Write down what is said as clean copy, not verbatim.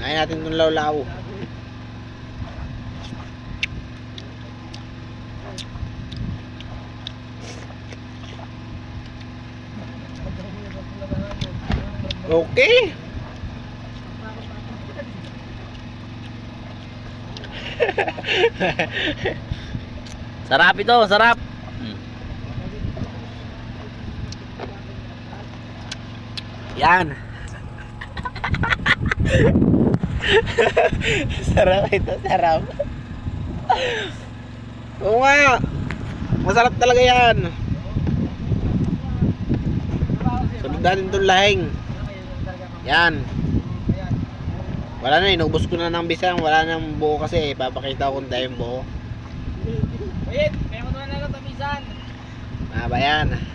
Kain natin itong lawlaw. Okay. Sarap ito, sarap. Yan. Sarap ito, sarap. Oo nga. Masarap talaga yan. Sunod natin itong lahing. Yan. Wala na, inubos ko na ng bisang. Wala nang buo kasi. Papakita ko kung tayo yung buo. Wait, may mo na lang tamisan. Ba yan.